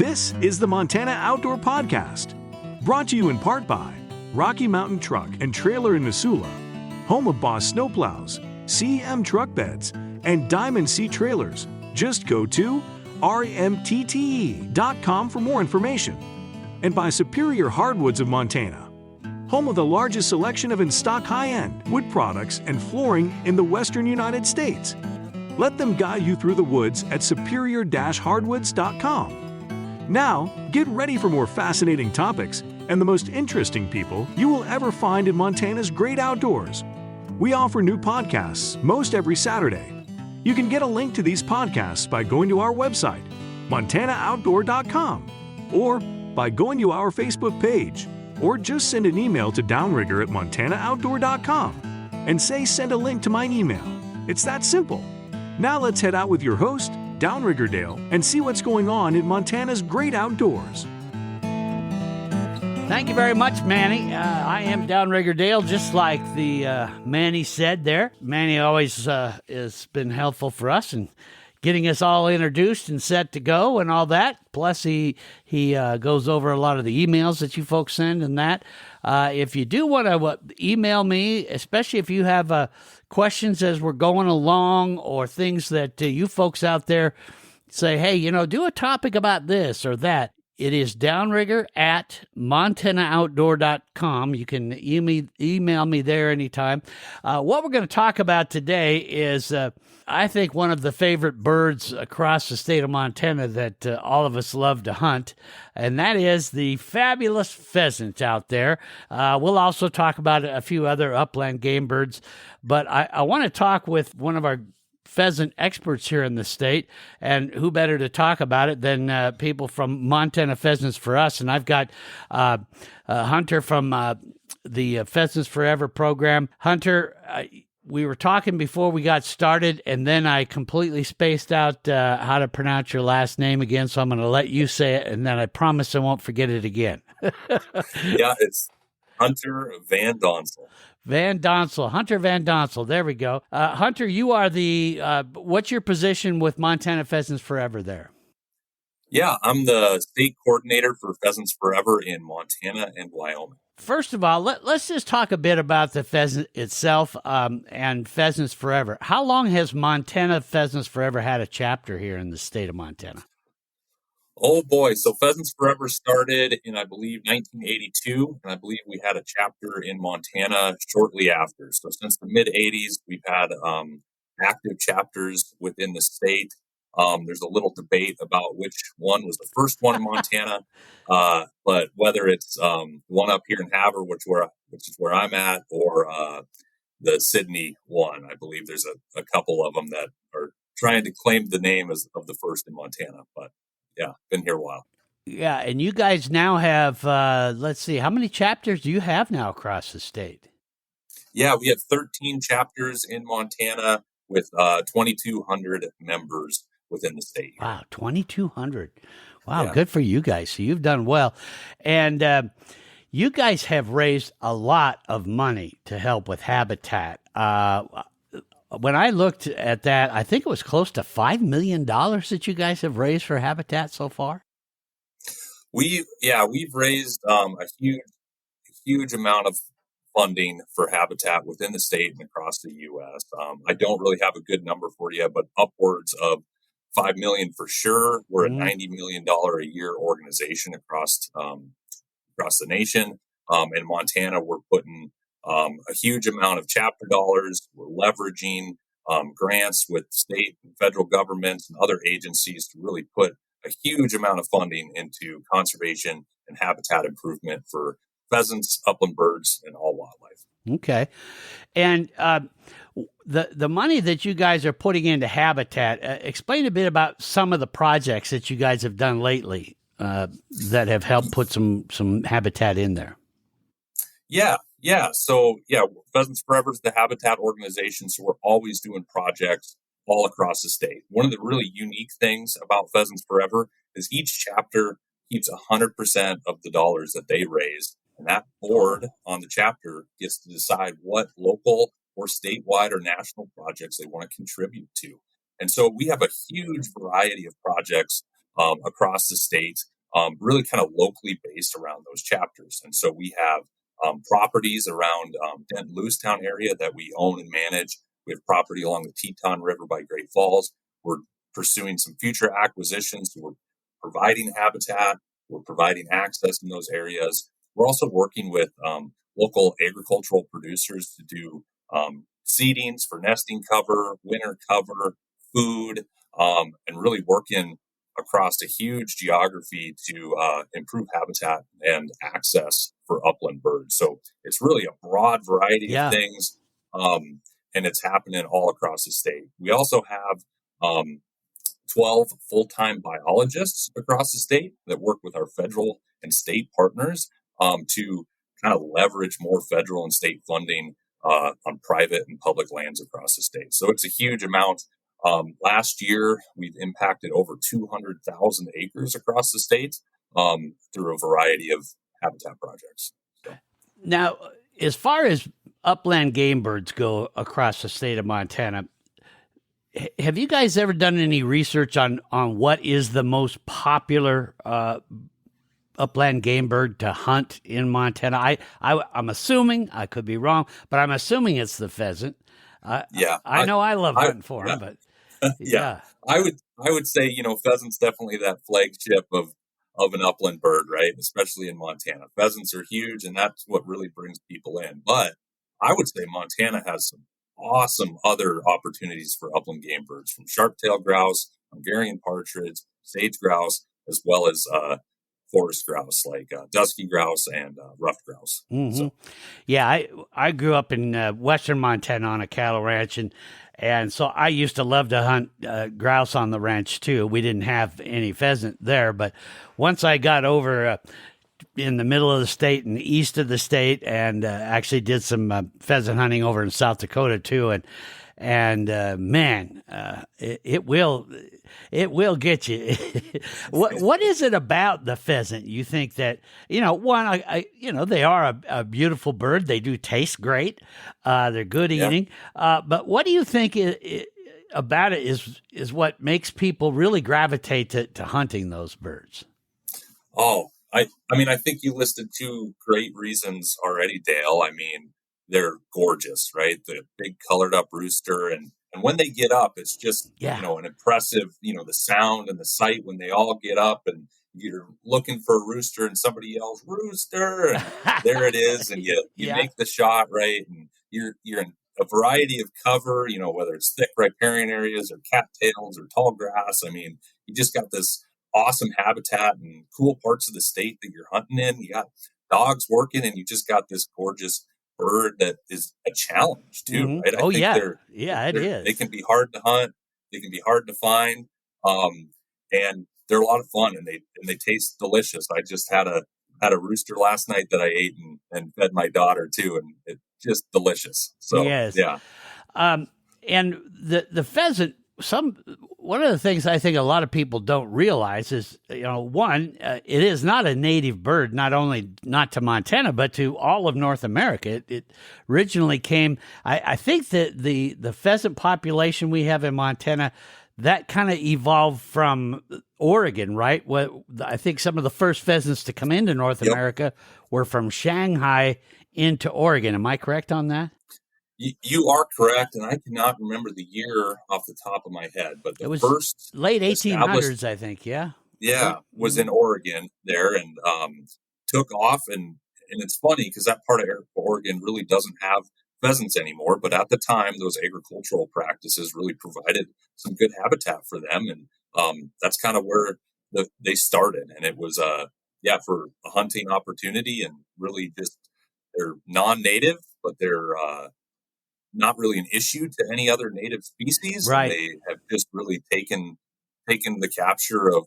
This is the Montana Outdoor Podcast, brought to you in part by Rocky Mountain Truck and Trailer in Missoula, home of Boss Snowplows, CM Truck Beds, and Diamond Sea Trailers. Just go to rmtte.com for more information. And by Superior Hardwoods of Montana, home of the largest selection of in-stock high-end wood products and flooring in the western United States. Let them guide you through the woods at superior-hardwoods.com. Now, get ready for more fascinating topics and the most interesting people you will ever find in Montana's great outdoors. We offer new podcasts most every Saturday. You can get a link to these podcasts by going to our website, montanooutdoor.com, or by going to our Facebook page, or just send an email to downrigger at montanooutdoor.com and say send a link to my email. It's that simple. Now let's head out with your host, Downrigger Dale, and see what's going on in Montana's great outdoors. Thank you very much, Manny. I am Downrigger Dale, just like the Manny said there. Manny always has been helpful for us in getting us all introduced and set to go and all that. Plus, he goes over a lot of the emails that you folks send and that. If you do want to email me, especially if you have questions as we're going along or things that you folks out there say, hey, do a topic about this or that. It is downrigger at montanooutdoor.com. You can email me there anytime. What we're going to talk about today is, I think, one of the favorite birds across the state of Montana that all of us love to hunt, and that is the fabulous pheasant out there. We'll also talk about a few other upland game birds, but I want to talk with one of our pheasant experts here in the state, and who better to talk about it than people from Montana Pheasants for Us. And I've got Hunter from the Pheasants Forever program. Hunter, we were talking before we got started, and then I completely spaced out how to pronounce your last name again, so I'm going to let you say it, and then I promise I won't forget it again. Yeah, it's Hunter Van Donsel. Van Donsel, Hunter Van Donsel. There we go. Hunter, you are the, what's your position with Montana Pheasants Forever there? Yeah, I'm the state coordinator for Pheasants Forever in Montana and Wyoming. First of all, let's just talk a bit about the pheasant itself and Pheasants Forever. How long has Montana Pheasants Forever had a chapter here in the state of Montana? Oh boy, so Pheasants Forever started in, I believe, 1982, and I believe we had a chapter in Montana shortly after. So since the mid-'80s, we've had active chapters within the state. There's a little debate about which one was the first one in Montana, but whether it's one up here in Havre, which is where I'm at, or the Sydney one. I believe there's a couple of them that are trying to claim the name of the first in Montana, but yeah, been here a while. Yeah, and you guys now have, let's see, how many chapters do you have now across the state? Yeah, we have 13 chapters in Montana with 2,200 members within the state. Wow, 2,200. Wow, Yeah. Good for you guys. So you've done well. And you guys have raised a lot of money to help with habitat. When I looked at that, I think it was close to $5 million that you guys have raised for habitat so far. We've raised a huge amount of funding for habitat within the state and across the U.S. I don't really have a good number for you, but upwards of $5 million for sure. We're a $90 million a year organization across the nation. In Montana, we're putting a huge amount of chapter dollars. We're leveraging grants with state and federal governments and other agencies to really put a huge amount of funding into conservation and habitat improvement for pheasants, upland birds, and all wildlife. Okay. And the money that you guys are putting into habitat, explain a bit about some of the projects that you guys have done lately that have helped put some habitat in there. Yeah. So, Pheasants Forever is the habitat organization, so we're always doing projects all across the state. One of the really unique things about Pheasants Forever is each chapter keeps 100% of the dollars that they raise, and that board on the chapter gets to decide what local or statewide or national projects they want to contribute to. And so we have a huge variety of projects across the state. really kind of locally based around those chapters. And so we have properties around Denton Lewistown area that we own and manage. We have property along the Teton River by Great Falls. We're pursuing some future acquisitions. We're providing habitat. We're providing access in those areas. We're also working with local agricultural producers to do seedings for nesting cover, winter cover, food, and really working across a huge geography to improve habitat and access for upland birds. So it's really a broad variety of Yeah. things, and it's happening all across the state. We also have 12 full-time biologists across the state that work with our federal and state partners to kind of leverage more federal and state funding on private and public lands across the state. So it's a huge amount. Last year, we've impacted over 200,000 acres across the state through a variety of habitat projects. So. Now, as far as upland game birds go across the state of Montana, have you guys ever done any research on what is the most popular upland game bird to hunt in Montana? I'm assuming, I could be wrong, but I'm assuming it's the pheasant. I know I love hunting for them, but yeah. I would say, pheasant's definitely that flagship of an upland bird, right? Especially in Montana. Pheasants are huge, and that's what really brings people in. But I would say Montana has some awesome other opportunities for upland game birds, from sharp-tailed grouse, Hungarian partridge, sage grouse, as well as forest grouse like dusky grouse and ruffed grouse. Mm-hmm. So. Yeah, I grew up in western Montana on a cattle ranch, and so I used to love to hunt grouse on the ranch too. We didn't have any pheasant there, but once I got over in the middle of the state and east of the state, and actually did some pheasant hunting over in South Dakota too, and man, it will get you. What is it about the pheasant you think that, one, they are a beautiful bird. They do taste great. They're good eating. But what do you think about it is what makes people really gravitate to hunting those birds? Oh, I think you listed two great reasons already, Dale. I mean, they're gorgeous, right? The big colored up rooster. And when they get up, it's just, an impressive, the sound and the sight when they all get up and you're looking for a rooster and somebody yells, "Rooster!" And there it is. And you make the shot, right? And you're in a variety of cover, whether it's thick riparian areas or cattails or tall grass. I mean, you just got this awesome habitat and cool parts of the state that you're hunting in. You got dogs working, and you just got this gorgeous bird that is a challenge too, right? It is. They can be hard to hunt. They can be hard to find, and they're a lot of fun, and they taste delicious. I just had a rooster last night that I ate and fed my daughter too, and it's just delicious. So yes. Yeah. And the pheasant. One of the things I think a lot of people don't realize is, one, it is not a native bird, not to Montana, but to all of North America. It originally came, I think that the pheasant population we have in Montana, that kind of evolved from Oregon, right? I think some of the first pheasants to come into North America were from Shanghai into Oregon. Am I correct on that? You are correct, and I cannot remember the year off the top of my head, but it was first late 1800s, I think. Yeah, was in Oregon there, and took off. And it's funny because that part of Oregon really doesn't have pheasants anymore, but at the time, those agricultural practices really provided some good habitat for them, and that's kind of where they started. And it was for a hunting opportunity, and really just they're non-native, but they're not really an issue to any other native species. Right. They have just really taken the capture of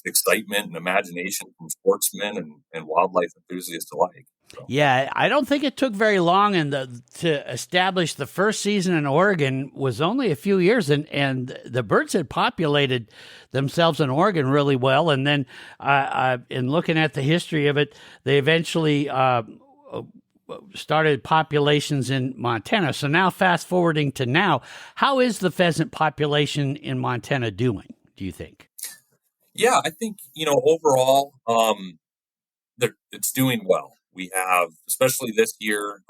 excitement and imagination from sportsmen and wildlife enthusiasts alike. So. Yeah, I don't think it took very long, and to establish the first season in Oregon was only a few years, and the birds had populated themselves in Oregon really well. And then, in looking at the history of it, they eventually started populations in Montana. So now, fast forwarding to now, how is the pheasant population in Montana doing, do you think? Yeah, I think, overall, it's doing well. We have, especially this year,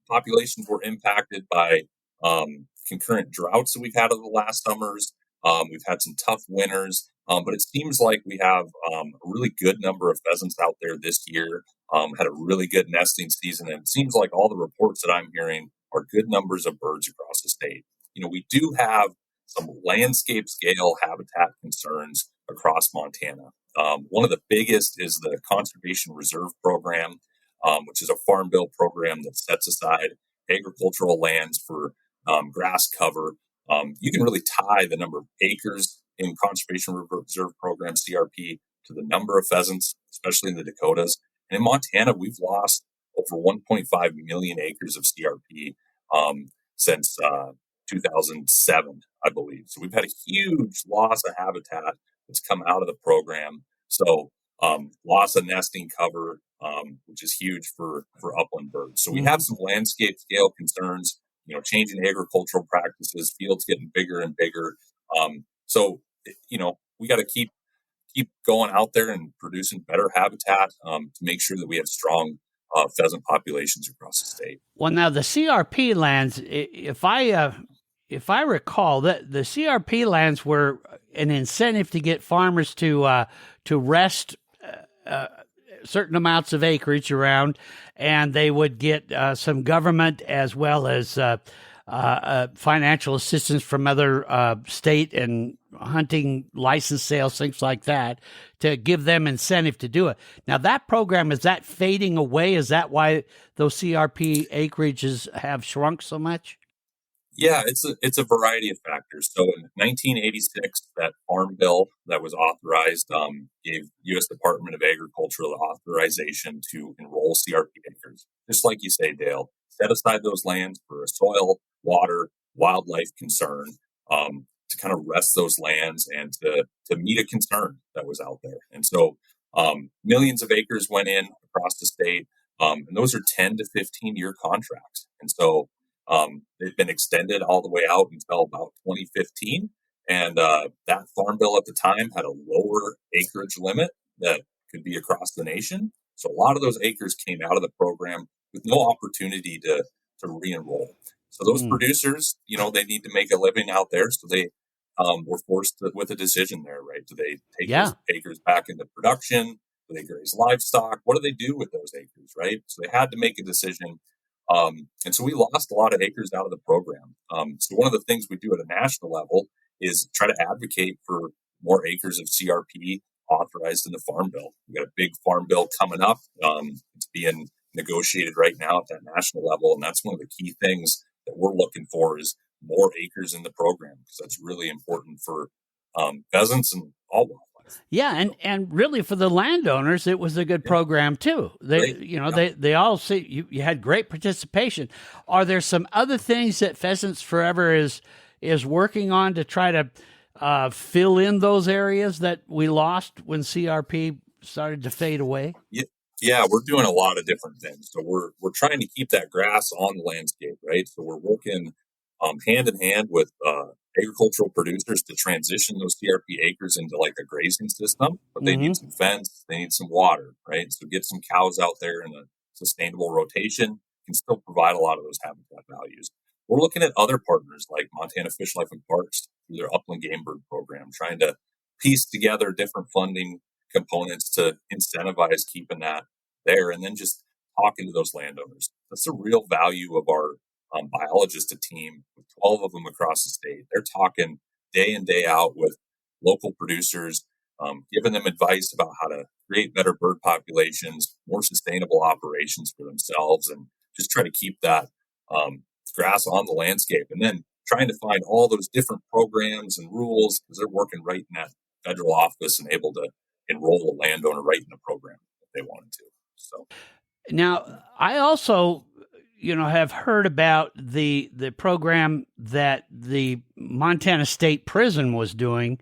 populations were impacted by concurrent droughts that we've had over the last summers. We've had some tough winters, but it seems like we have a really good number of pheasants out there this year. Had a really good nesting season, and it seems like all the reports that I'm hearing are good numbers of birds across the state. We do have some landscape scale habitat concerns across Montana. One of the biggest is the Conservation Reserve Program, which is a farm bill program that sets aside agricultural lands for grass cover. You can really tie the number of acres in Conservation Reserve Program (CRP) to the number of pheasants, especially in the Dakotas. And in Montana, we've lost over 1.5 million acres of CRP since 2007, I believe. So we've had a huge loss of habitat that's come out of the program. So loss of nesting cover, which is huge for upland birds. So we have some landscape scale concerns, changing agricultural practices, fields getting bigger and bigger. We got to keep going out there and producing better habitat to make sure that we have strong pheasant populations across the state. Well, now the CRP lands, if I recall, that the CRP lands were an incentive to get farmers to rest certain amounts of acreage around, and they would get some government as well as financial assistance from other state and hunting license sales, things like that, to give them incentive to do it. Now, that program, is that fading away? Is that why those CRP acreages have shrunk so much? Yeah, it's a variety of factors. So in 1986, that farm bill that was authorized gave U.S. Department of Agriculture the authorization to enroll CRP acres. Just like you say, Dale, set aside those lands for a soil, water, wildlife concern, to kind of rest those lands and to meet a concern that was out there. And so millions of acres went in across the state, and those are 10 to 15-year contracts. And so they've been extended all the way out until about 2015. And that farm bill at the time had a lower acreage limit that could be across the nation. So a lot of those acres came out of the program with no opportunity to re-enroll. So those producers, they need to make a living out there. So they were forced with a decision there, right? Do they take those acres back into production? Do they graze livestock? What do they do with those acres, right? So they had to make a decision. And so we lost a lot of acres out of the program. So one of the things we do at a national level is try to advocate for more acres of CRP authorized in the Farm Bill. We got a big Farm Bill coming up. It's being negotiated right now at that national level. And that's one of the key things that we're looking for is more acres in the program, because that's really important for pheasants and all wildlife. Yeah, and really for the landowners, it was a good program too. They all see you had great participation. Are there some other things that Pheasants Forever is working on to try to fill in those areas that we lost when CRP started to fade away? Yeah, we're doing a lot of different things. So we're trying to keep that grass on the landscape, right? So we're working hand in hand with agricultural producers to transition those CRP acres into like a grazing system, but they need some fence, they need some water, right? So get some cows out there in a sustainable rotation can still provide a lot of those habitat values. We're looking at other partners like Montana Fish, Life, and Parks through their Upland Game Bird program, trying to piece together different funding components to incentivize keeping that there, and then just talking to those landowners. That's the real value of our biologist team with 12 of them across the state. They're talking day in, day out with local producers, giving them advice about how to create better bird populations, more sustainable operations for themselves, and just try to keep that grass on the landscape. And then trying to find all those different programs and rules, because they're working right in that federal office and able to enroll a landowner right in the program if they wanted to. So now, I also have heard about the program that the Montana State Prison was doing,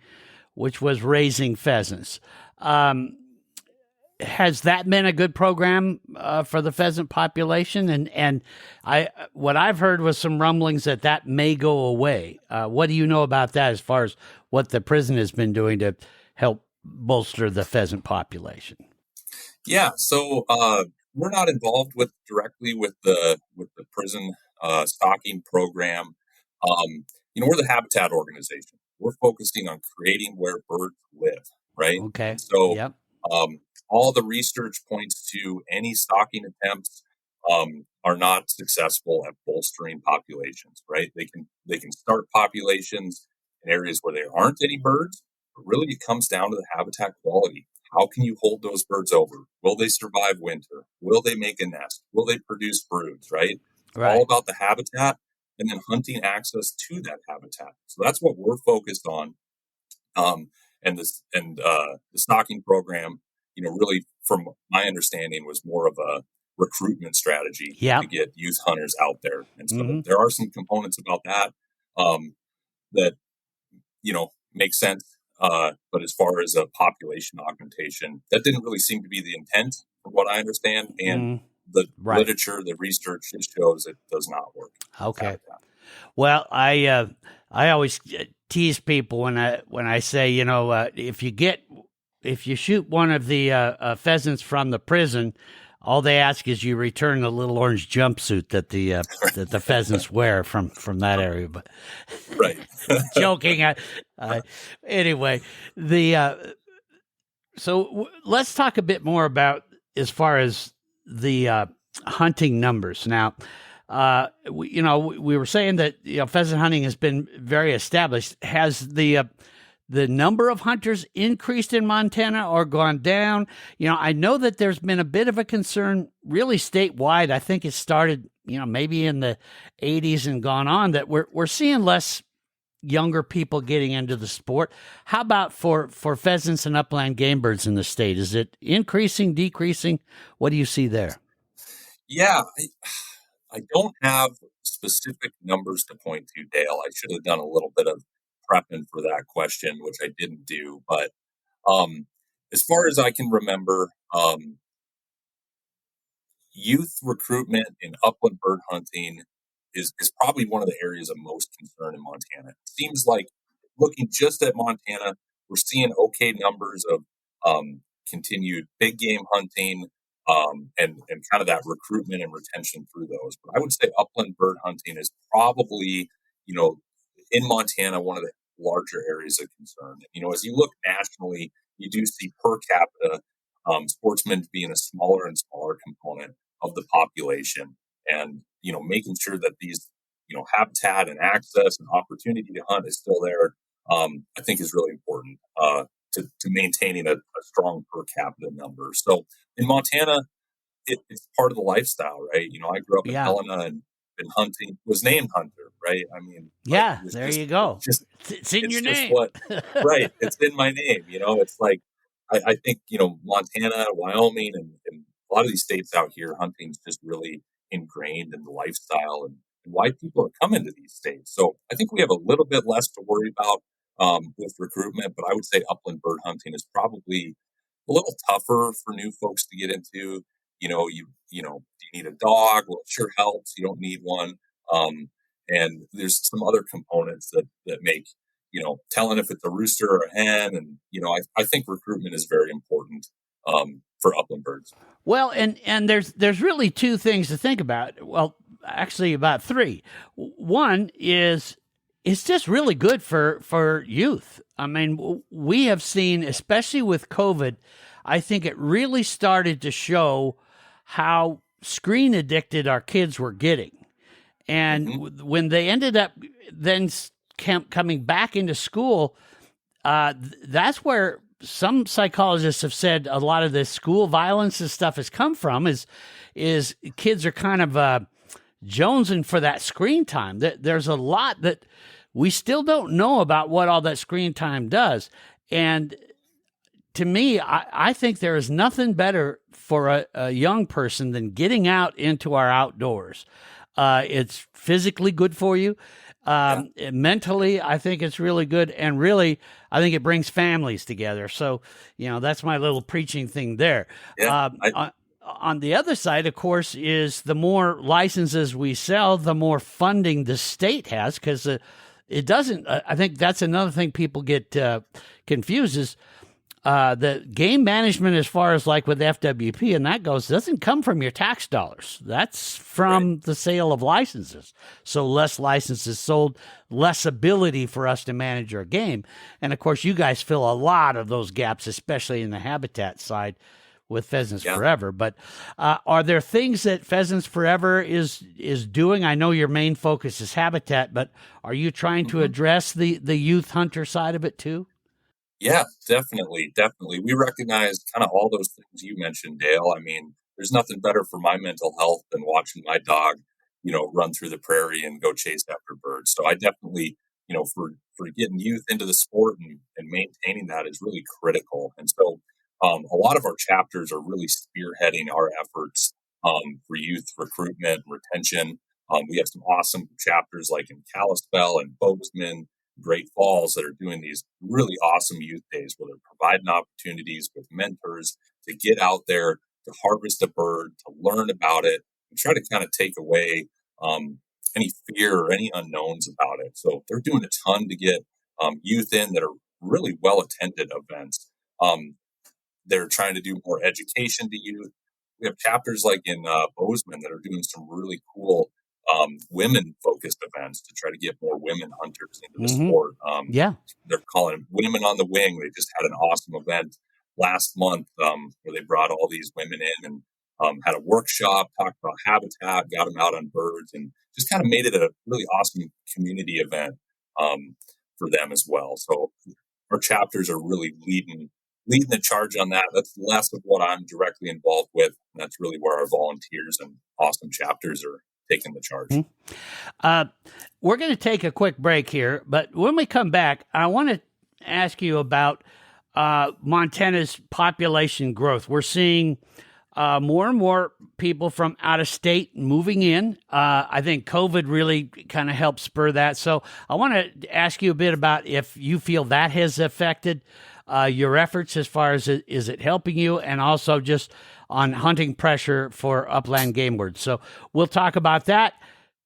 which was raising pheasants. Has that been a good program for the pheasant population? And what I've heard was some rumblings that may go away. What do you know about that as far as what the prison has been doing to help bolster the pheasant population? Yeah, so we're not involved directly with the prison stocking program. We're the habitat organization. We're focusing on creating where birds live, right? Okay. And so Yep. um, all the research points to any stocking attempts are not successful at bolstering populations, right? They can start populations in areas where there aren't any birds, but really it comes down to the habitat quality. How can you hold those birds over? Will they survive winter? Will they make a nest? Will they produce broods, right? It's all Right. about the habitat and then hunting access to that habitat. So that's what we're focused on. The stocking program, really from my understanding was more of a recruitment strategy Yep. to get youth hunters out there. And so Mm-hmm. there are some components about that that make sense. But as far as a population augmentation, that didn't really seem to be the intent, from what I understand. And Mm, the right. literature, the research, it shows it does not work. Okay. Well, I always tease people when I say, if you shoot one of the pheasants from the prison, all they ask is you return the little orange jumpsuit that the pheasants wear from that area. But Right. joking. Anyway, let's talk a bit more about as far as the hunting numbers now. We were saying that pheasant hunting has been very established. Has the number of hunters increased in Montana or gone down? I know that there's been a bit of a concern, really statewide. I think it started, maybe in the '80s and gone on, that we're seeing less younger people getting into the sport. How about for pheasants and upland game birds in the state? Is it increasing, decreasing? What do you see there? Yeah, I don't have specific numbers to point to, Dale. I should have done a little bit of prepping for that question, which I didn't do. But as far as I can remember, youth recruitment in upland bird hunting is probably one of the areas of most concern in Montana. It seems like, looking just at Montana, we're seeing okay numbers of continued big game hunting and kind of that recruitment and retention through those. But I would say upland bird hunting is probably, in Montana, one of the larger areas of concern. As you look nationally, you do see per capita sportsmen being a smaller and smaller component of the population, and making sure that these habitat and access and opportunity to hunt is still there. I think is really important to maintaining a strong per capita number. So in Montana, it's part of the lifestyle, right? I grew up in Helena and been hunting, was named hunter, right? I mean, there you go. It's in your name. Right. It's in my name. It's like, I think, Montana, Wyoming, and a lot of these states out here, hunting is just really ingrained in the lifestyle and why people are coming to these states. So I think we have a little bit less to worry about with recruitment, but I would say upland bird hunting is probably a little tougher for new folks to get into. Do you need a dog? Well, it sure helps. You don't need one. And there's some other components that make, telling if it's a rooster or a hen. And, I think recruitment is very important for upland birds. Well, and there's really two things to think about. Well, actually about three. One is it's just really good for youth. I mean, we have seen, especially with COVID, I think it really started to show how screen addicted our kids were getting. And when they ended up then coming back into school, that's where some psychologists have said a lot of this school violence and stuff has come from is kids are kind of jonesing for that screen time. There's a lot that we still don't know about what all that screen time does. And to me, I think there is nothing better for a young person than getting out into our outdoors. It's physically good for you. Mentally, I think it's really good. And really, I think it brings families together. So, that's my little preaching thing there. Yeah, on the other side, of course, is the more licenses we sell, the more funding the state has, because it doesn't. I think that's another thing people get confused is The game management, as far as like with FWP and that goes, doesn't come from your tax dollars. That's from the sale of licenses. So less licenses sold, less ability for us to manage our game. And of course, you guys fill a lot of those gaps, especially in the habitat side with Pheasants Forever. But are there things that Pheasants Forever is doing? I know your main focus is habitat, but are you trying to address the youth hunter side of it too? Yeah, definitely, definitely. We recognize kind of all those things you mentioned, Dale. I mean, there's nothing better for my mental health than watching my dog, run through the prairie and go chase after birds. So I definitely, for getting youth into the sport and maintaining that is really critical. And so a lot of our chapters are really spearheading our efforts for youth recruitment and retention. We have some awesome chapters like in Kalispell and Bozeman, Great Falls, that are doing these really awesome youth days where they're providing opportunities with mentors to get out there, to harvest a bird, to learn about it, and try to kind of take away any fear or any unknowns about it. So they're doing a ton to get youth in that are really well attended events. They're trying to do more education to youth. We have chapters like in Bozeman that are doing some really cool women-focused events to try to get more women hunters into the sport. They're calling it Women on the Wing. They just had an awesome event last month where they brought all these women in and had a workshop, talked about habitat, got them out on birds, and just kind of made it a really awesome community event for them as well. So our chapters are really leading the charge on that. That's less of what I'm directly involved with. And that's really where our volunteers and awesome chapters are taking the charge. We're going to take a quick break here, but when we come back, I want to ask you about Montana's population growth. We're seeing more and more people from out of state moving in. I think COVID really kind of helped spur that. So I want to ask you a bit about if you feel that has affected your efforts as far as is it helping you, and also just on hunting pressure for upland game birds. So we'll talk about that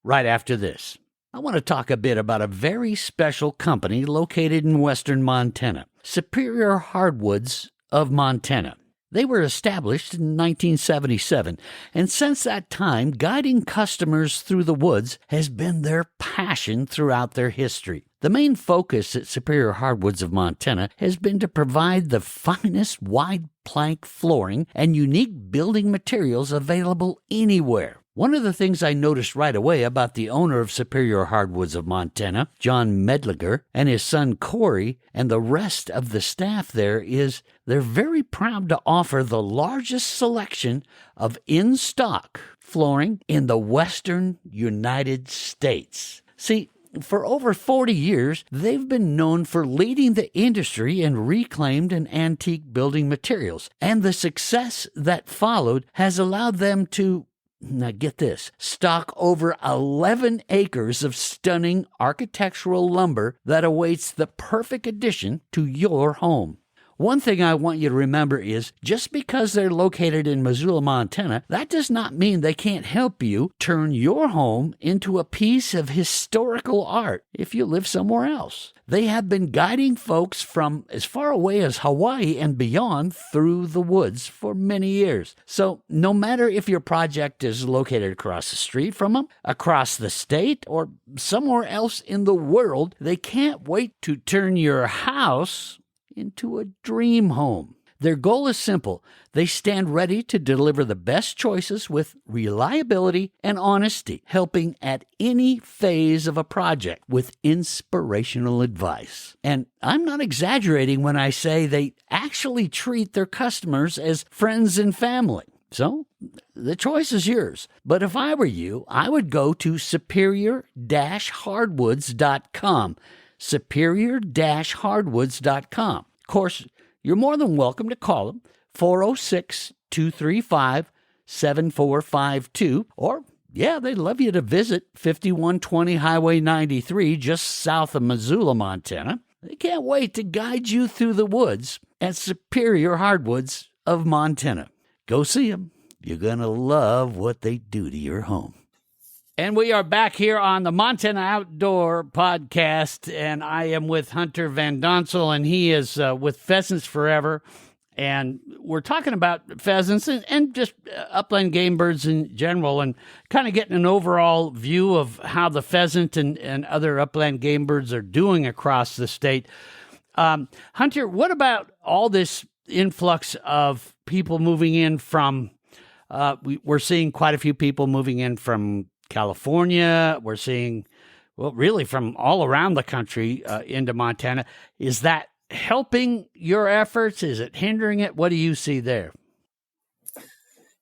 right after this. I want to talk a bit about a very special company located in western Montana, Superior Hardwoods of Montana. They were established in 1977, and since that time, guiding customers through the woods has been their passion throughout their history. The main focus at Superior Hardwoods of Montana has been to provide the finest wide plank flooring and unique building materials available anywhere. One of the things I noticed right away about the owner of Superior Hardwoods of Montana, John Medliger, and his son Corey, and the rest of the staff there is they're very proud to offer the largest selection of in-stock flooring in the western United States. See, for over 40 years, they've been known for leading the industry in reclaimed and antique building materials, and the success that followed has allowed them to, now get this, stock over 11 acres of stunning architectural lumber that awaits the perfect addition to your home. One thing I want you to remember is just because they're located in Missoula, Montana, that does not mean they can't help you turn your home into a piece of historical art if you live somewhere else. They have been guiding folks from as far away as Hawaii and beyond through the woods for many years. So no matter if your project is located across the street from them, across the state, or somewhere else in the world, they can't wait to turn your house into a dream home. Their goal is simple. They stand ready to deliver the best choices with reliability and honesty, helping at any phase of a project with inspirational advice. And I'm not exaggerating when I say they actually treat their customers as friends and family. So the choice is yours. But if I were you, I would go to superior-hardwoods.com. superior-hardwoods.com. Of course, you're more than welcome to call them, 406-235-7452, or, they'd love you to visit 5120 Highway 93, just south of Missoula, Montana. They can't wait to guide you through the woods at Superior Hardwoods of Montana. Go see them. You're going to love what they do to your home. And we are back here on the Montana Outdoor Podcast, and I am with Hunter Van Donsel, and he is with Pheasants Forever. And we're talking about pheasants and just upland game birds in general, and kind of getting an overall view of how the pheasant and other upland game birds are doing across the state. Hunter, what about all this influx of people moving in from, we're seeing quite a few people moving in from California. We're seeing, well, really from all around the country into Montana. Is that helping your efforts? Is it hindering it? What do you see there?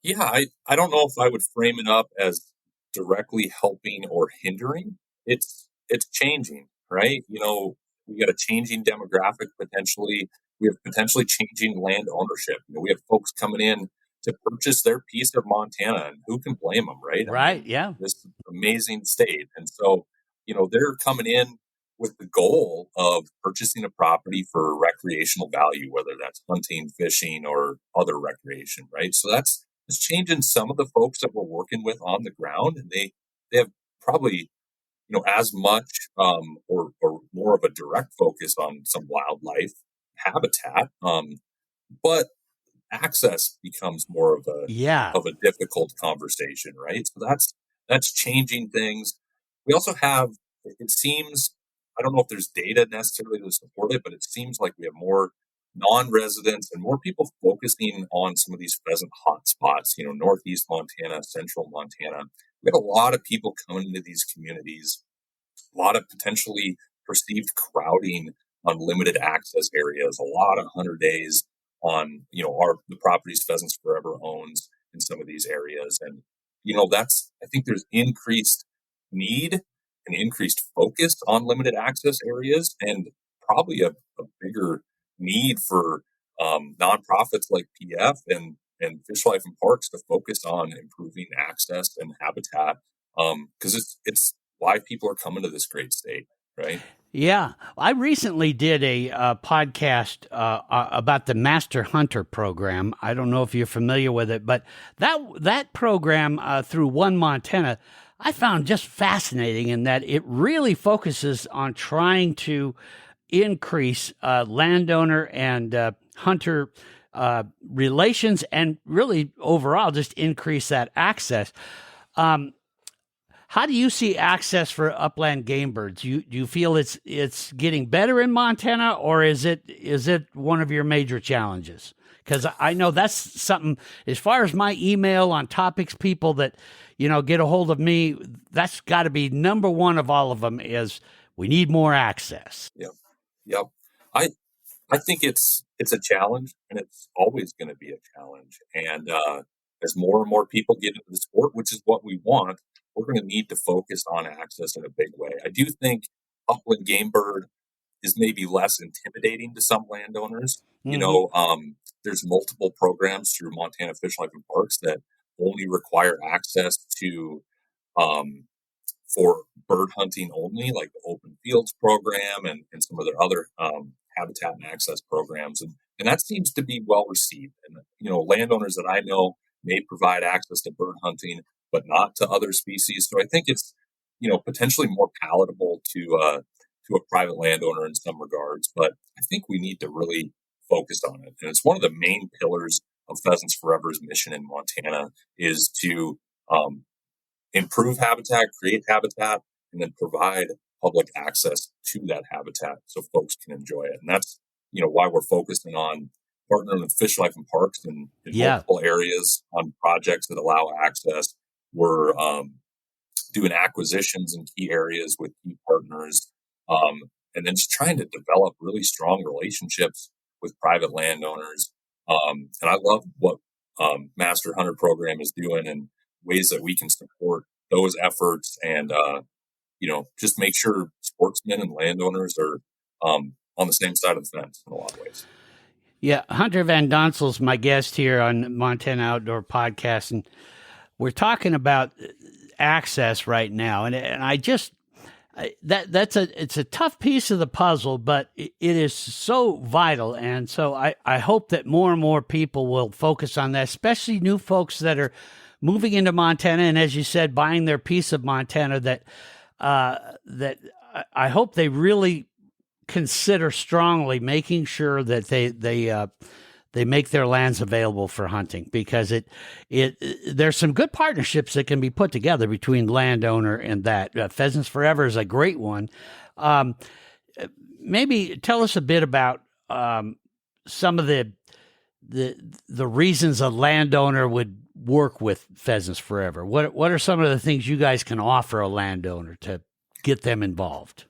Yeah, I don't know if I would frame it up as directly helping or hindering. It's changing, right? We got a changing demographic potentially. We have potentially changing land ownership. We have folks coming in to purchase their piece of Montana, and who can blame them, right? Right, yeah. This amazing state. And so, they're coming in with the goal of purchasing a property for recreational value, whether that's hunting, fishing, or other recreation, right? So that's changing some of the folks that we're working with on the ground, and they have probably as much or more of a direct focus on some wildlife habitat, but access becomes more of a difficult conversation, right? So that's changing things. We also have, it seems, I don't know if there's data necessarily to support it, but it seems like we have more non-residents and more people focusing on some of these pheasant hotspots, Northeast Montana, Central Montana. We have a lot of people coming into these communities, a lot of potentially perceived crowding on limited access areas, a lot of 100 days on, the properties Pheasants Forever owns in some of these areas. And, I think there's increased need and increased focus on limited access areas, and probably a bigger need for nonprofits like PF and Fish Life and Parks to focus on improving access and habitat, because it's why people are coming to this great state, right? Yeah, I recently did a podcast about the Master Hunter program. I don't know if you're familiar with it, but that program through One Montana, I found just fascinating in that it really focuses on trying to increase landowner and hunter relations, and really overall just increase that access. How do you see access for upland game birds? Do you feel it's getting better in Montana, or is it one of your major challenges? Because I know that's something, as far as my email on topics, people that, get a hold of me, that's got to be number one of all of them is we need more access. Yep. I think it's a challenge, and it's always going to be a challenge. And as more and more people get into the sport, which is what we want, we're going to need to focus on access in a big way. I do think upland game bird is maybe less intimidating to some landowners. Mm-hmm. There's multiple programs through Montana Fish Life and Parks that only require access to for bird hunting only, like the Open Fields program and some of their other habitat and access programs. And that seems to be well received. And, landowners that I know may provide access to bird hunting, but not to other species. So I think it's, potentially more palatable to a private landowner in some regards. But I think we need to really focus on it. And it's one of the main pillars of Pheasants Forever's mission in Montana is to improve habitat, create habitat, and then provide public access to that habitat so folks can enjoy it. And that's, why we're focusing on partnering with Fish Life and Parks in multiple areas on projects that allow access. We're doing acquisitions in key areas with key partners, and then just trying to develop really strong relationships with private landowners. And I love what Master Hunter program is doing and ways that we can support those efforts and, just make sure sportsmen and landowners are on the same side of the fence in a lot of ways. Yeah, Hunter Van Donsel's my guest here on Montana Outdoor Podcast, and we're talking about access right now, and I just it's a tough piece of the puzzle, but it is so vital, and so I hope that more and more people will focus on that, especially new folks that are moving into Montana, and as you said, buying their piece of Montana, that I hope they really consider strongly making sure that they make their lands available for hunting, because there's some good partnerships that can be put together between landowner and that. Pheasants Forever is a great one. Maybe tell us a bit about some of the reasons a landowner would work with Pheasants Forever. What are some of the things you guys can offer a landowner to get them involved?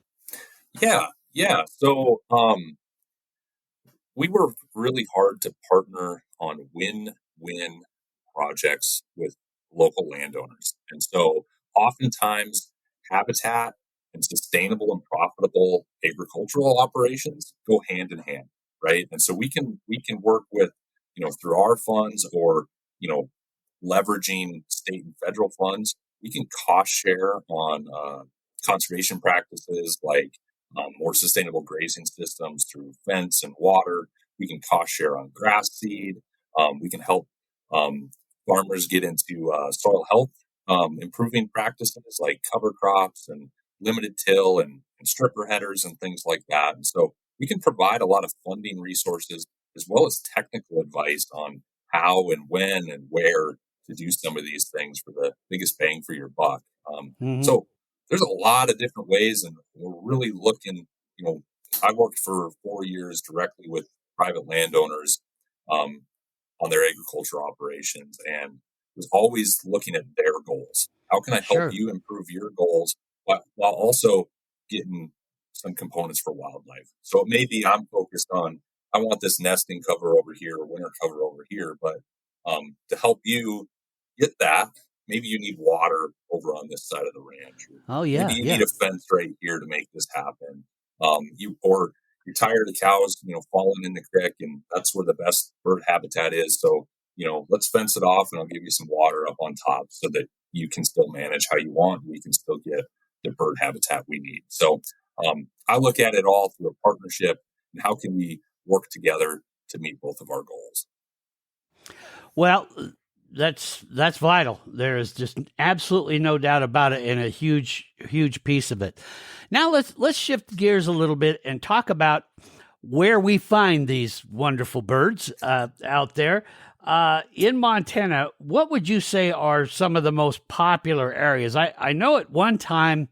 Yeah. So we work really hard to partner on win-win projects with local landowners. And so oftentimes habitat and sustainable and profitable agricultural operations go hand in hand, right? And so we can work with, through our funds, or, leveraging state and federal funds, we can cost share on conservation practices like more sustainable grazing systems through fence and water. We can cost share on grass seed. We can help farmers get into soil health improving practices like cover crops and limited till and stripper headers and things like that. And so we can provide a lot of funding resources as well as technical advice on how and when and where to do some of these things for the biggest bang for your buck. So there's a lot of different ways, and we're really looking, I worked for 4 years directly with private landowners on their agriculture operations, and was always looking at their goals. How can I help Sure. you improve your goals while also getting some components for wildlife? So it may be I'm focused on, I want this nesting cover over here or winter cover over here, but to help you get that, maybe you need water over on this side of the ranch. Oh Maybe yeah, you yeah. need a fence right here to make this happen. Or you're tired of the cows, falling in the creek, and that's where the best bird habitat is. So, let's fence it off, and I'll give you some water up on top so that you can still manage how you want. We can still get the bird habitat we need. So, I look at it all through a partnership, and how can we work together to meet both of our goals? Well, that's vital. There is just absolutely no doubt about it, and a huge piece of it. Now let's shift gears a little bit and talk about where we find these wonderful birds out there in Montana. What would you say are some of the most popular areas? I know at one time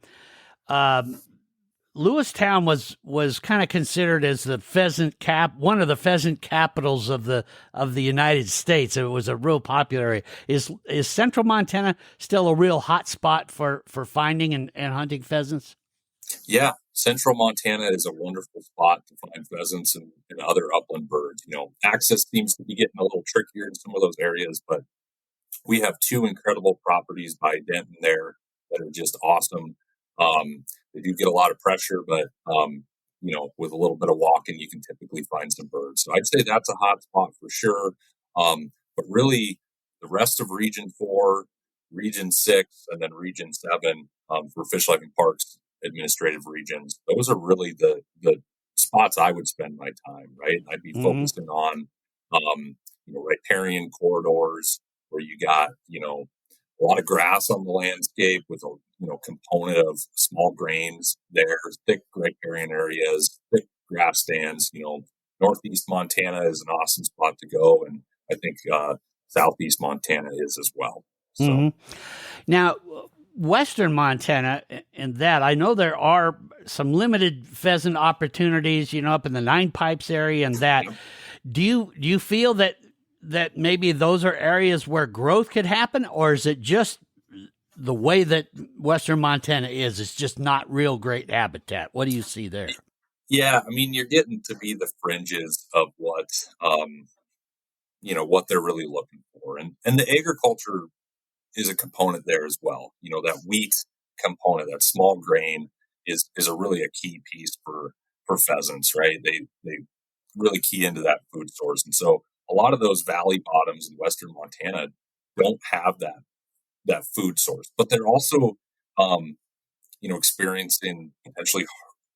Lewistown was kind of considered as the one of the pheasant capitals of the United States. It was a real popular area. Is Central Montana still a real hot spot for finding and hunting pheasants? Yeah, Central Montana is a wonderful spot to find pheasants and other upland birds. Access seems to be getting a little trickier in some of those areas, but we have two incredible properties by Denton there that are just awesome. They do get a lot of pressure, but with a little bit of walking, you can typically find some birds. So I'd say that's a hot spot for sure. But really, the rest of Region 4, Region 6, and then Region 7 for Fish, Life, and Parks administrative regions, those are really the spots I would spend my time, right? I'd be focusing on, riparian corridors where you got, a lot of grass on the landscape with a, component of small grains there, thick riparian areas, thick grass stands. Northeast Montana is an awesome spot to go. And I think Southeast Montana is as well. So Now, Western Montana, in that, I know there are some limited pheasant opportunities, up in the Nine Pipes area and that. Do you feel that maybe those are areas where growth could happen, or is it just the way that Western Montana is? It's just not real great habitat. What do you see there? Yeah, I mean, you're getting to be the fringes of what what they're really looking for, and the agriculture is a component there as well. That wheat component, that small grain is a key piece for pheasants, right? They really key into that food source. And so a lot of those valley bottoms in Western Montana don't have that food source, but they're also, experiencing potentially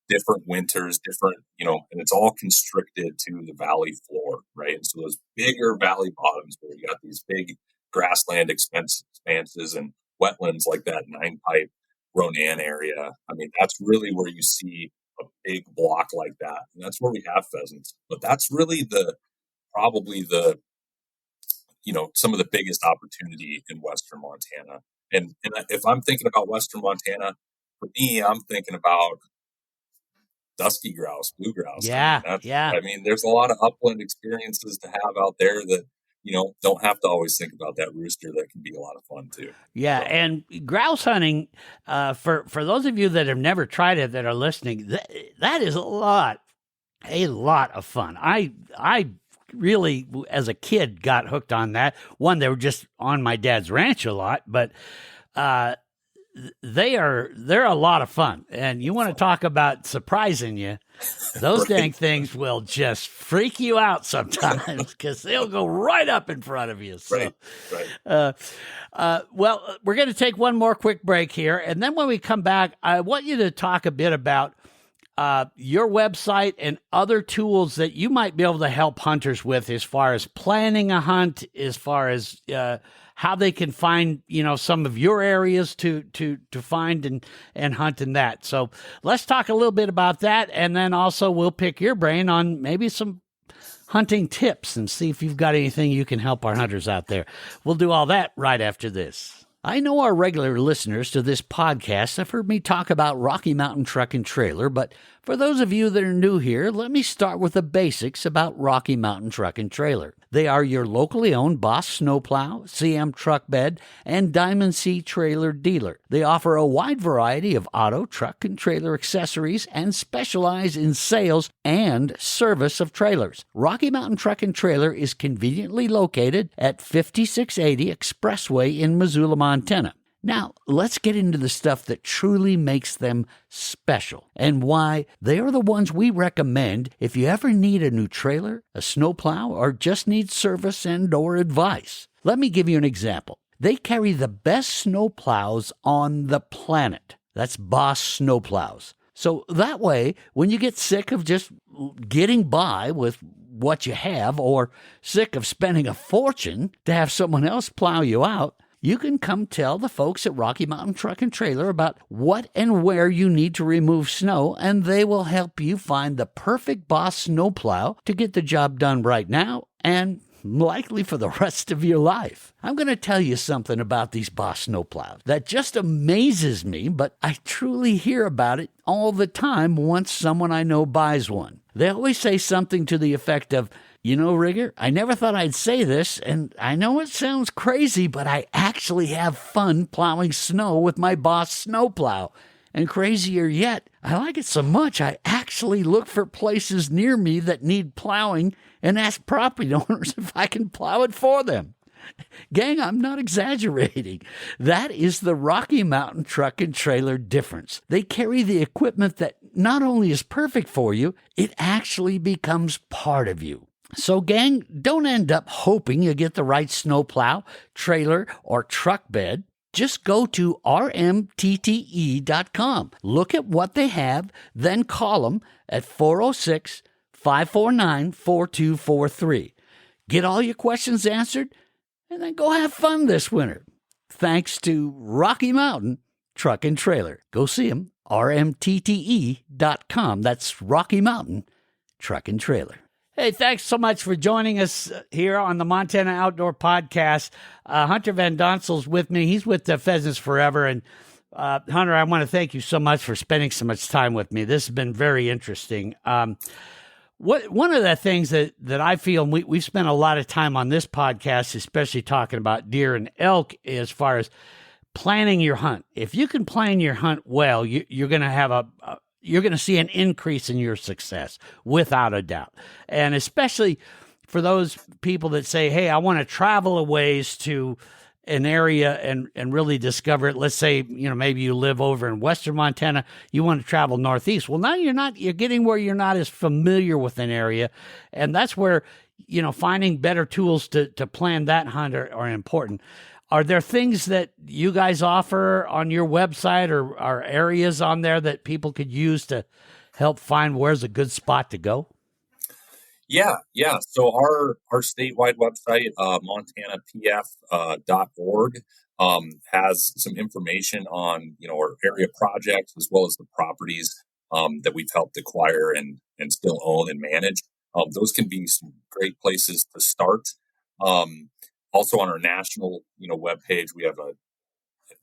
different winters, and it's all constricted to the valley floor, right? And so those bigger valley bottoms where you got these big grassland expanses expanses and wetlands like that 9-pipe Ronan area. I mean, that's really where you see a big block like that. And that's where we have pheasants. But that's really probably some of the biggest opportunity in Western Montana. And if I'm thinking about Western Montana, for me, I'm thinking about dusky grouse, blue grouse. Yeah, I mean, there's a lot of upland experiences to have out there that, don't have to always think about that rooster. That can be a lot of fun too. Yeah, So, and grouse hunting, for those of you that have never tried it that are listening, that is a lot of fun. I really, as a kid, got hooked on that. One, they were just on my dad's ranch a lot, but they're a lot of fun. And you want to talk about surprising you, those Right. dang things will just freak you out sometimes because they'll go right up in front of you. So, Right. well, we're going to take one more quick break here. And then when we come back, I want you to talk a bit about your website and other tools that you might be able to help hunters with as far as planning a hunt, as far as how they can find, some of your areas to find and hunt in that. So let's talk a little bit about that. And then also we'll pick your brain on maybe some hunting tips and see if you've got anything you can help our hunters out there. We'll do all that right after this. I know our regular listeners to this podcast have heard me talk about Rocky Mountain Truck and Trailer, but for those of you that are new here, let me start with the basics about Rocky Mountain Truck and Trailer. They are your locally owned Boss Snowplow, CM Truck Bed, and Diamond C Trailer dealer. They offer a wide variety of auto, truck, and trailer accessories and specialize in sales and service of trailers. Rocky Mountain Truck and Trailer is conveniently located at 5680 Expressway in Missoula, Montana. Now, let's get into the stuff that truly makes them special and why they are the ones we recommend if you ever need a new trailer, a snowplow, or just need service and or advice. Let me give you an example. They carry the best snowplows on the planet. That's Boss Snowplows. So that way, when you get sick of just getting by with what you have or sick of spending a fortune to have someone else plow you out, you can come tell the folks at Rocky Mountain Truck and Trailer about what and where you need to remove snow, and they will help you find the perfect Boss snowplow to get the job done right now and likely for the rest of your life. I'm going to tell you something about these Boss snowplows that just amazes me, but I truly hear about it all the time once someone I know buys one. They always say something to the effect of, Rigger, I never thought I'd say this, and I know it sounds crazy, but I actually have fun plowing snow with my Boss snowplow. And crazier yet, I like it so much I actually look for places near me that need plowing and ask property owners if I can plow it for them. Gang, I'm not exaggerating. That is the Rocky Mountain Truck and Trailer difference. They carry the equipment that not only is perfect for you, it actually becomes part of you. So, gang, don't end up hoping you get the right snowplow, trailer, or truck bed. Just go to rmtte.com. Look at what they have, then call them at 406-549-4243. Get all your questions answered, and then go have fun this winter. Thanks to Rocky Mountain Truck and Trailer. Go see them, rmtte.com. That's Rocky Mountain Truck and Trailer. Hey, thanks so much for joining us here on the Montana Outdoor Podcast. Hunter Van Donsel's with me. He's with Pheasants Forever. And Hunter, I want to thank you so much for spending so much time with me. This has been very interesting. One of the things that I feel, and we've spent a lot of time on this podcast, especially talking about deer and elk, as far as planning your hunt. If you can plan your hunt well, you're going to have you're going to see an increase in your success, without a doubt. And especially for those people that say, hey, I want to travel a ways to an area and really discover it. Let's say, maybe you live over in Western Montana, you want to travel northeast. Well, now you're getting where you're not as familiar with an area. And that's where, finding better tools to plan that hunt are important. Are there things that you guys offer on your website or are areas on there that people could use to help find where's a good spot to go? Yeah. So our statewide website, montanapf.org, has some information on, our area projects as well as the properties that we've helped acquire and still own and manage. Those can be some great places to start. Also on our national, webpage, we have a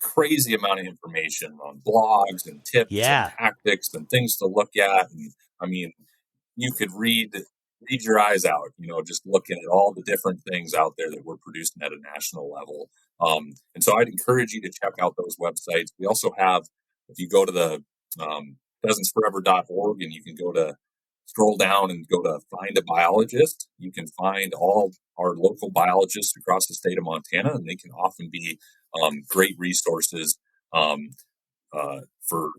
crazy amount of information on blogs and tips and Yeah. tactics and things to look at. And I mean, you could read your eyes out, just looking at all the different things out there that we're producing at a national level. And so I'd encourage you to check out those websites. We also have, if you go to the pheasantsforever.org and you can scroll down and go to find a biologist, you can find all our local biologists across the state of Montana, and they can often be great resources for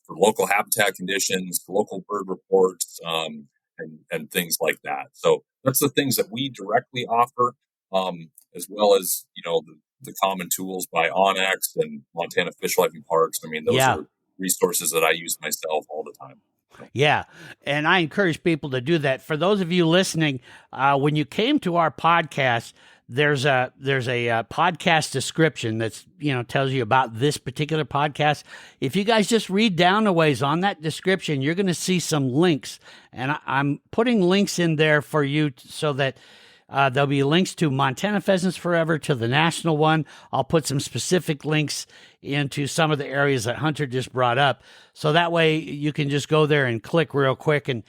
local habitat conditions, local bird reports, and things like that. So that's the things that we directly offer, as well as the common tools by Onyx and Montana Fish, Life and Parks. I mean, those are resources that I use myself all the time. Yeah, and I encourage people to do that. For those of you listening, when you came to our podcast, there's a podcast description that's tells you about this particular podcast. If you guys just read down a ways on that description, you're going to see some links, and I'm putting links in there for you so that there'll be links to Montana Pheasants Forever, to the national one. I'll put some specific links into some of the areas that Hunter just brought up. So that way you can just go there and click real quick and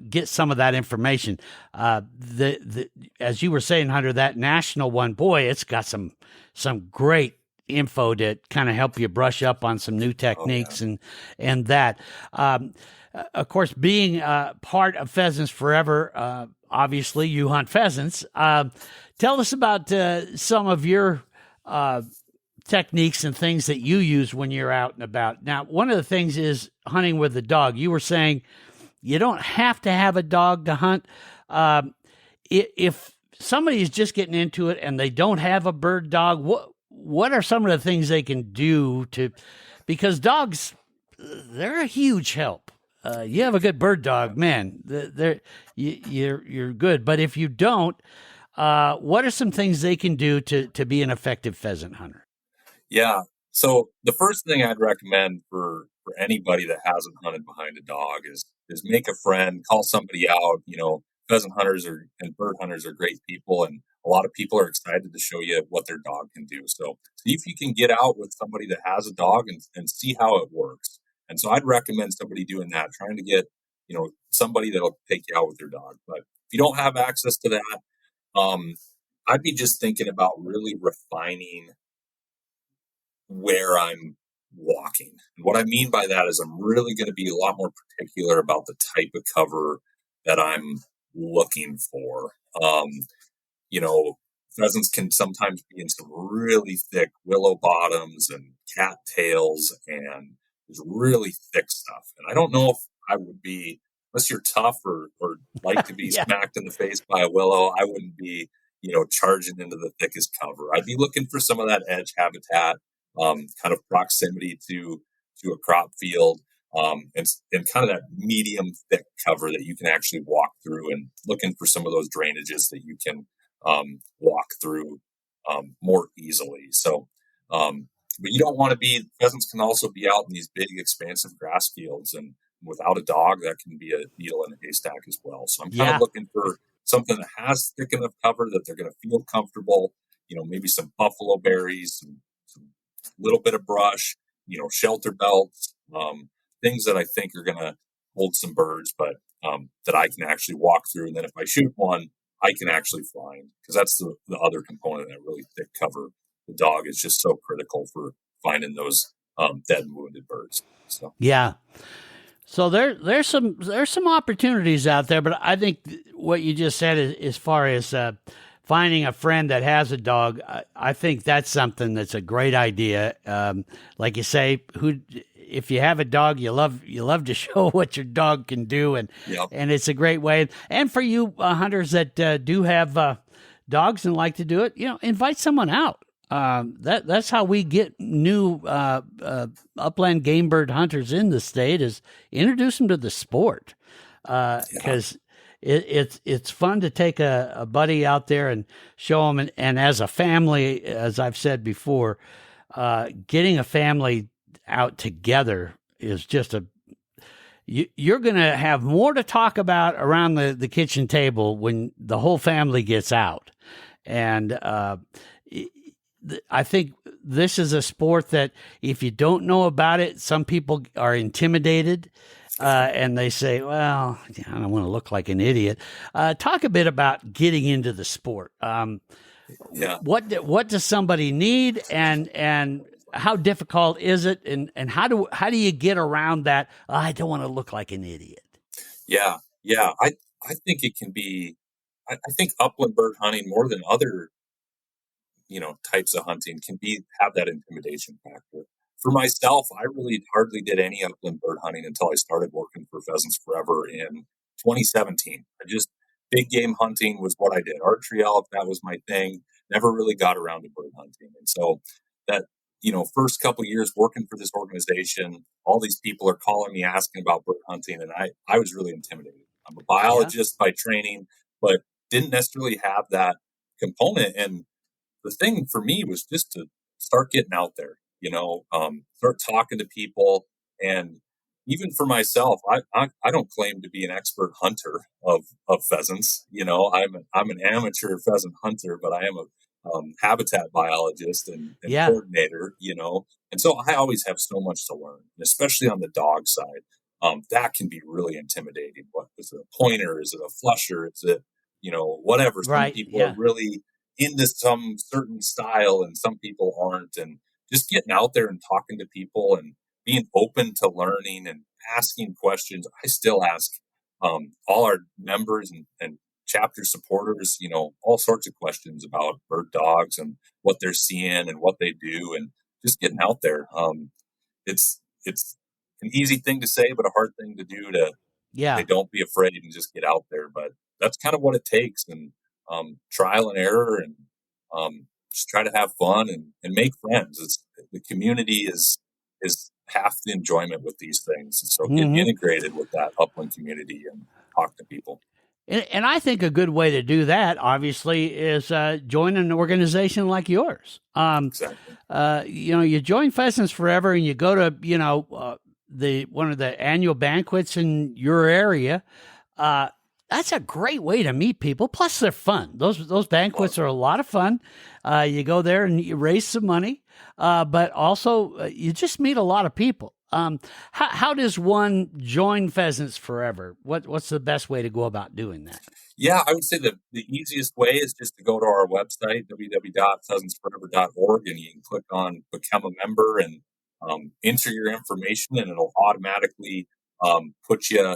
get some of that information. As you were saying, Hunter, that national one, boy, it's got some great info to kind of help you brush up on some new techniques and that. Of course, being part of Pheasants Forever, obviously you hunt pheasants. Tell us about some of your techniques and things that you use when you're out and about. Now, one of the things is hunting with the dog. You were saying you don't have to have a dog to hunt. If somebody is just getting into it and they don't have a bird dog, what are some of the things they can do because dogs, they're a huge help. You have a good bird dog, man, you're good. But if you don't, what are some things they can do to be an effective pheasant hunter? Yeah. So the first thing I'd recommend for anybody that hasn't hunted behind a dog is make a friend, call somebody out. Pheasant hunters and bird hunters are great people, and a lot of people are excited to show you what their dog can do. So see if you can get out with somebody that has a dog and see how it works. And so I'd recommend somebody doing that, trying to get, somebody that'll take you out with their dog. But if you don't have access to that, I'd be just thinking about really refining where I'm walking. And what I mean by that is I'm really going to be a lot more particular about the type of cover that I'm looking for. Pheasants can sometimes be in some really thick willow bottoms and cattails and there's really thick stuff. And I don't know if I would be, unless you're tough or like to be smacked in the face by a willow, I wouldn't be, charging into the thickest cover. I'd be looking for some of that edge habitat, kind of proximity to a crop field, and kind of that medium thick cover that you can actually walk through, and looking for some of those drainages that you can walk through more easily. So, but you don't want to pheasants can also be out in these big, expansive grass fields, and without a dog, that can be a needle in a haystack as well. So I'm kind of looking for something that has thick enough cover that they're going to feel comfortable, maybe some buffalo berries, some little bit of brush, shelter belts, things that I think are going to hold some birds, but that I can actually walk through. And then if I shoot one, I can actually find, because that's the other component, that really thick cover. The dog is just so critical for finding those dead and wounded birds. So yeah. So there's some opportunities out there, but I think what you just said is, as far as finding a friend that has a dog, I think that's something that's a great idea. Like you say, if you have a dog, you love to show what your dog can do, and it's a great way. And for you hunters that do have dogs and like to do it, invite someone out. That's how we get new upland game bird hunters in the state, is introduce them to the sport. Because it's fun to take a buddy out there and show them, and as a family, as I've said before, getting a family out together is just you're going to have more to talk about around the kitchen table when the whole family gets out. And I think this is a sport that if you don't know about it, some people are intimidated. And they say, well, I don't want to look like an idiot. Talk a bit about getting into the sport. What does somebody need, and how difficult is it, and how do you get around that? I don't want to look like an idiot. Yeah. I think it can be. I think upland bird hunting, more than other types of hunting, can have that intimidation factor. For myself, I really hardly did any upland bird hunting until I started working for Pheasants Forever in 2017. Big game hunting was what I did. Archery elk, that was my thing. Never really got around to bird hunting. And so that, first couple of years working for this organization, all these people are calling me asking about bird hunting. And I was really intimidated. I'm a biologist by training, but didn't necessarily have that component. And the thing for me was just to start getting out there, start talking to people. And even for myself, I don't claim to be an expert hunter of pheasants. I'm an amateur pheasant hunter, but I am a habitat biologist and coordinator, and so I always have so much to learn, and especially on the dog side. That can be really intimidating. What is it, a pointer? Is it a flusher? Is it, whatever? Some people are really into some certain style and some people aren't. And just getting out there and talking to people and being open to learning and asking questions. I still ask all our members and chapter supporters, all sorts of questions about bird dogs and what they're seeing and what they do, and just getting out there. It's an easy thing to say, but a hard thing to do to say, don't be afraid and just get out there. But that's kind of what it takes. And trial and error, and just try to have fun and make friends. The community is half the enjoyment with these things. And so get integrated with that upland community and talk to people. And I think a good way to do that, obviously, is join an organization like yours. Exactly. You join Pheasants Forever, and you go to one of the annual banquets in your area. That's a great way to meet people. Plus, they're fun. Those banquets are a lot of fun. You go there and you raise some money, but also you just meet a lot of people. How does one join Pheasants Forever? What's the best way to go about doing that? Yeah, I would say the easiest way is just to go to our website, www.pheasantsforever.org, and you can click on Become a Member and enter your information, and it'll automatically put you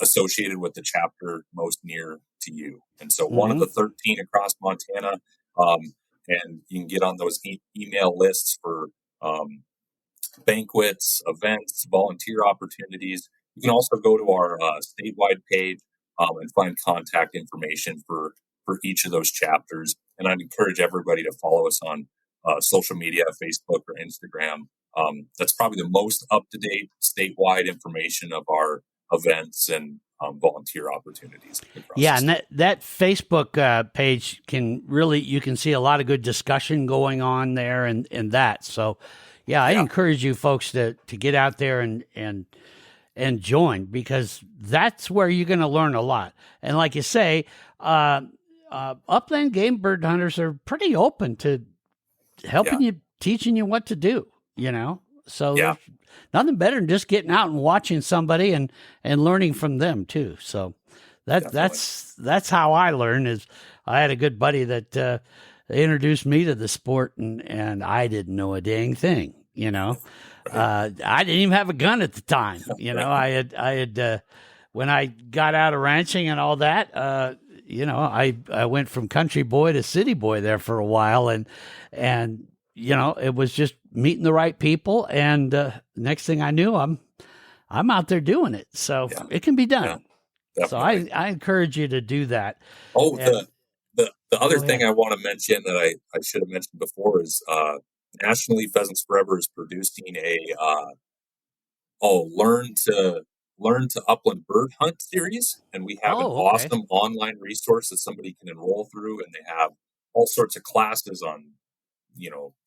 associated with the chapter most near to you. And so one of the 13 across Montana, and you can get on those email lists for banquets, events, volunteer opportunities. You can also go to our statewide page and find contact information for each of those chapters. And I'd encourage everybody to follow us on social media, Facebook or Instagram. That's probably the most up-to-date statewide information of our events and volunteer opportunities. Yeah, and that Facebook page you can see a lot of good discussion going on there and that. So, I encourage you folks to get out there and join, because that's where you're going to learn a lot. And like you say, upland game bird hunters are pretty open to helping you, teaching you what to do, So there's nothing better than just getting out and watching somebody and learning from them too. So that's how I learned. Is I had a good buddy that introduced me to the sport, and I didn't know a dang thing, I didn't even have a gun at the time. I had when I got out of ranching and all that, I went from country boy to city boy there for a while, and it was just meeting the right people, and next thing I knew, I'm out there doing it. So it can be done. So I encourage you to do that. Oh, the other thing I want to mention that I should have mentioned before is Nationally Pheasants Forever is producing a learn Learn to Upland Bird Hunt series, and we have an Oh, okay. awesome online resource that somebody can enroll through, and they have all sorts of classes on,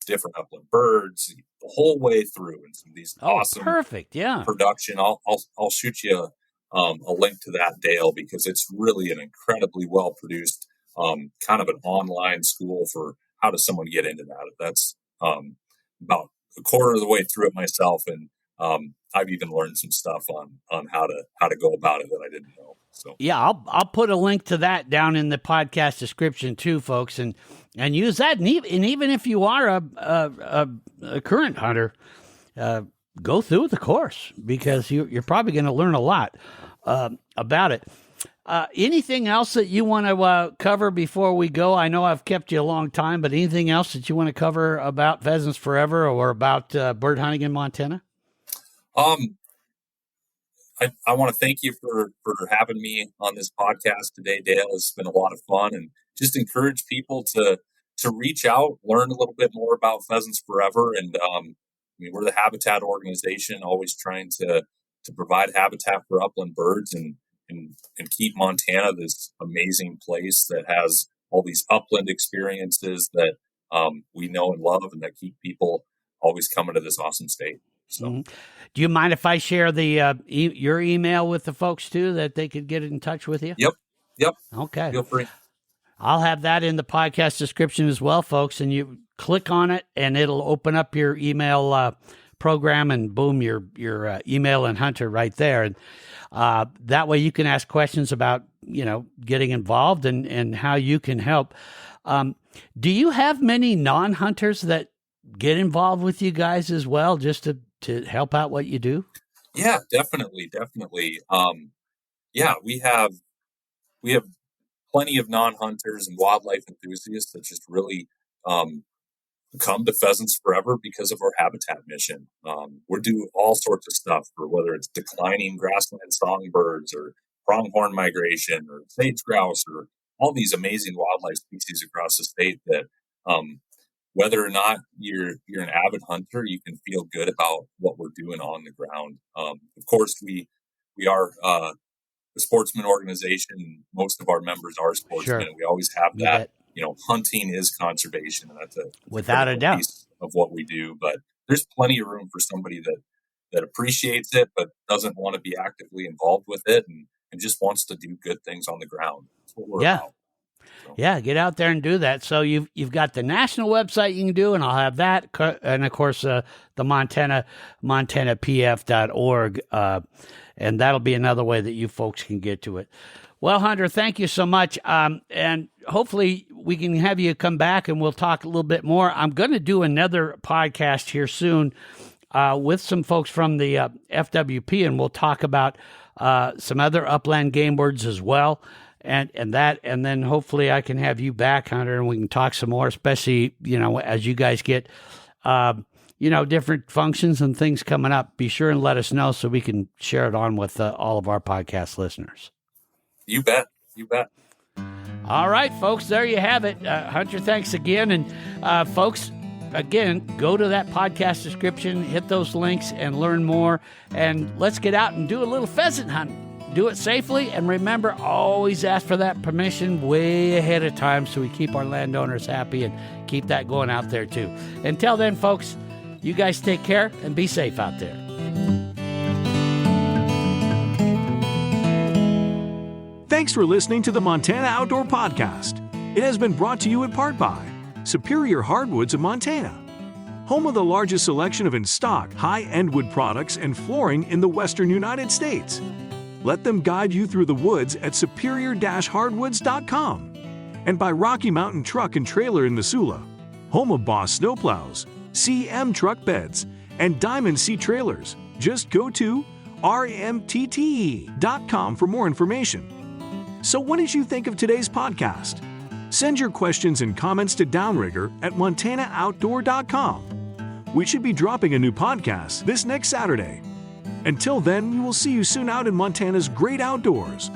different upland birds the whole way through, and some of these Oh, awesome perfect. Yeah. production. I'll shoot you a link to that, Dale, because it's really an incredibly well produced kind of an online school for how does someone get into that. That's about a quarter of the way through it myself, and I've even learned some stuff on how to go about it that I didn't know. So Yeah, I'll put a link to that down in the podcast description too, folks, and use that. And even if you are a current hunter, go through the course, because you're probably going to learn a lot about it. Anything else that you want to cover before we go? I know I've kept you a long time, but anything else that you want to cover about Pheasants Forever or about bird hunting in Montana? I want to thank you for having me on this podcast today, Dale. It's been a lot of fun, and just encourage people to reach out, learn a little bit more about Pheasants Forever. And we're the Habitat organization, always trying to provide habitat for upland birds and keep Montana this amazing place that has all these upland experiences that we know and love, and that keep people always coming to this awesome state. So. Mm-hmm. Do you mind if I share the your email with the folks too, that they could get in touch with you? Yep. Okay. Feel free. I'll have that in the podcast description as well, folks. And you click on it, and it'll open up your email program, and boom, your email and hunter right there. And that way you can ask questions about getting involved and how you can help. Do you have many non-hunters that get involved with you guys as well, just to help out what you do? Yeah, definitely. We have plenty of non-hunters and wildlife enthusiasts that just really come to Pheasants Forever because of our habitat mission. We're doing all sorts of stuff, for whether it's declining grassland songbirds or pronghorn migration or sage grouse or all these amazing wildlife species across the state that whether or not you're an avid hunter, you can feel good about what we're doing on the ground. Of course, we are a sportsman organization. Most of our members are sportsmen. Sure. And we always have that. Hunting is conservation, and that's without a doubt piece of what we do. But there's plenty of room for somebody that appreciates it, but doesn't want to be actively involved with it, and just wants to do good things on the ground. That's what we're about. So. Yeah, get out there and do that. So you've got the national website you can do, and I'll have that, and of course the montanapf.org, and that'll be another way that you folks can get to it. Well, Hunter, thank you so much, and hopefully we can have you come back and we'll talk a little bit more. I'm going to do another podcast here soon with some folks from the FWP, and we'll talk about some other upland game birds as well. And then hopefully I can have you back, Hunter, and we can talk some more, especially, as you guys get, different functions and things coming up. Be sure and let us know so we can share it on with all of our podcast listeners. You bet. All right, folks, there you have it. Hunter, thanks again. And folks, again, go to that podcast description, hit those links, and learn more. And let's get out and do a little pheasant hunt. Do it safely, and remember, always ask for that permission way ahead of time so we keep our landowners happy and keep that going out there too. Until then, folks, you guys take care and be safe out there. Thanks for listening to the Montana Outdoor Podcast. It has been brought to you in part by Superior Hardwoods of Montana, home of the largest selection of in-stock high-end wood products and flooring in the western United States. Let them guide you through the woods at superior-hardwoods.com. And by Rocky Mountain Truck and Trailer in Missoula, home of Boss Snowplows, CM Truck Beds, and Diamond Sea Trailers. Just go to rmtte.com for more information. So what did you think of today's podcast? Send your questions and comments to Downrigger at montanooutdoor.com. We should be dropping a new podcast this next Saturday. Until then, we will see you soon out in Montana's great outdoors.